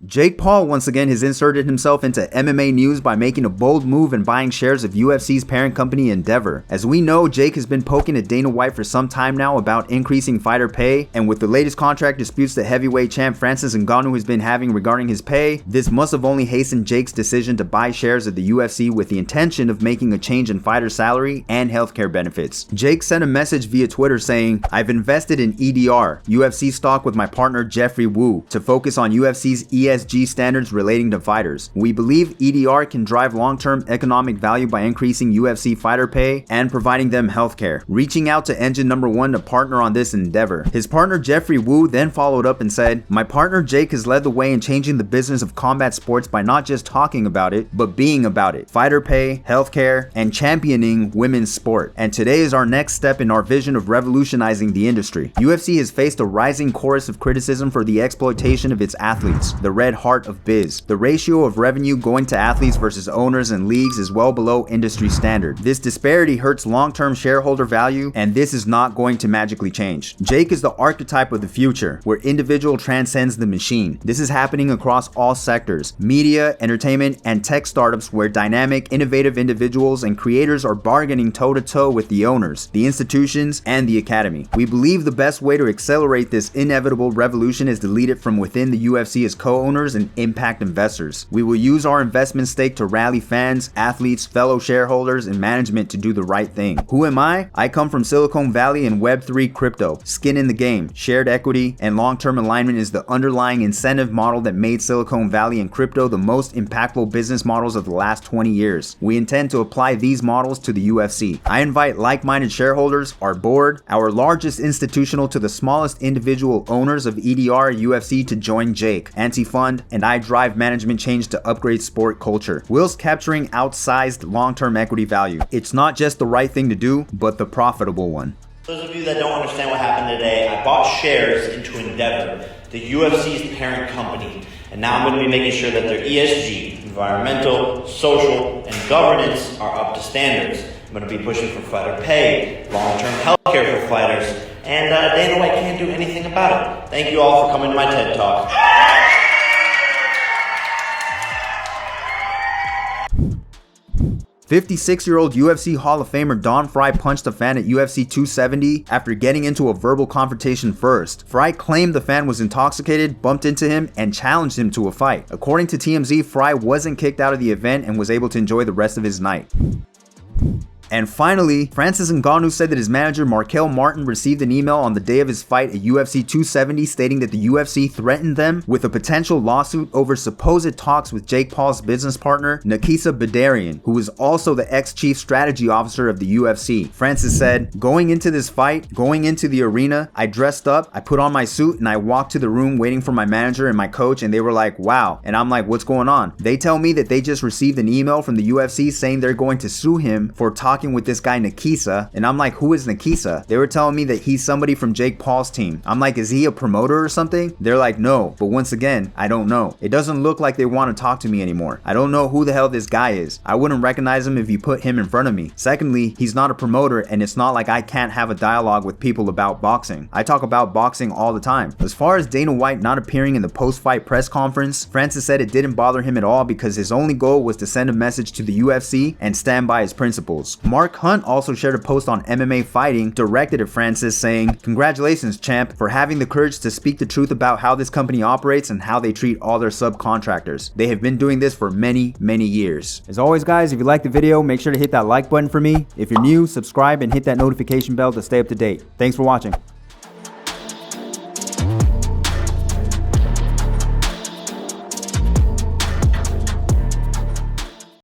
Jake Paul once again has inserted himself into MMA news by making a bold move and buying shares of UFC's parent company Endeavor. As we know, Jake has been poking at Dana White for some time now about increasing fighter pay, and with the latest contract disputes that heavyweight champ Francis Ngannou has been having regarding his pay, this must have only hastened Jake's decision to buy shares of the UFC with the intention of making a change in fighter salary and healthcare benefits. Jake sent a message via Twitter saying, "I've invested in EDR, UFC stock with my partner Jeffrey Wu, to focus on UFC's ESG standards relating to fighters. We believe EDR can drive long-term economic value by increasing UFC fighter pay and providing them healthcare. Reaching out to Engine Number 1 to partner on this endeavor." His partner Jeffrey Wu then followed up and said, "My partner Jake has led the way in changing the business of combat sports by not just talking about it, but being about it. Fighter pay, healthcare, and championing women's sport. And today is our next step in our vision of revolutionizing the industry." UFC has faced a rising chorus of criticism for the exploitation of its athletes, the red heart of biz. The ratio of revenue going to athletes versus owners and leagues is well below industry standard. This disparity hurts long-term shareholder value, and this is not going to magically change. Jake is the archetype of the future, where individual transcends the machine. This is happening across all sectors: media, entertainment, and tech startups, where dynamic, innovative individuals and creators are bargaining toe-to-toe with the owners, the institutions, and the academy. We believe the best way to accelerate this inevitable revolution is to lead it from within the UFC as co-owners and impact investors. We will use our investment stake to rally fans, athletes, fellow shareholders, and management to do the right thing. Who am I? I come from Silicon Valley and Web3 crypto. Skin in the game, shared equity, and long-term alignment is the underlying incentive model that made Silicon Valley and crypto the most impactful business models of the last 20 years. We intend to apply these models to the UFC. I invite like-minded shareholders, our board, our largest institutional to the smallest individual owners of EDR UFC to join Jake, Anti-Fund, and I drive management change to upgrade sport culture, whilst capturing outsized long-term equity value. It's not just the right thing to do, but the profitable one. Those of you that don't understand what happened today, I bought shares into Endeavor, the UFC's parent company, and now I'm going to be making sure that their ESG, environmental, social, and governance are up to standards. I'm going to be pushing for fighter pay, long-term healthcare for fighters, and Dana White can't do anything about it. Thank you all for coming to my TED Talk. 56-year-old UFC Hall of Famer Don Frye punched a fan at UFC 270 after getting into a verbal confrontation first. Frye claimed the fan was intoxicated, bumped into him, and challenged him to a fight. According to TMZ, Frye wasn't kicked out of the event and was able to enjoy the rest of his night. And finally, Francis Ngannou said that his manager Markel Martin received an email on the day of his fight at UFC 270 stating that the UFC threatened them with a potential lawsuit over supposed talks with Jake Paul's business partner Nakisa Badarian, who is also the ex-chief strategy officer of the UFC. Francis said, "Going into this fight, going into the arena, I dressed up, I put on my suit, and I walked to the room waiting for my manager and my coach, and they were like, wow. And I'm like, what's going on? They tell me that they just received an email from the UFC saying they're going to sue him for talking with this guy Nakisa, and I'm like, who is Nakisa? They were telling me that he's somebody from Jake Paul's team. I'm like, is he a promoter or something? They're like, no, but once again, I don't know. It doesn't look like they want to talk to me anymore. I don't know who the hell this guy is. I wouldn't recognize him if you put him in front of me. Secondly, he's not a promoter, and it's not like I can't have a dialogue with people about boxing. I talk about boxing all the time." As far as Dana White not appearing in the post-fight press conference, Francis said it didn't bother him at all because his only goal was to send a message to the UFC and stand by his principles. Mark Hunt also shared a post on MMA fighting directed at Francis saying, "Congratulations, champ, for having the courage to speak the truth about how this company operates and how they treat all their subcontractors. They have been doing this for many, many years." As always, guys, if you liked the video, make sure to hit that like button for me. If you're new, subscribe and hit that notification bell to stay up to date. Thanks for watching.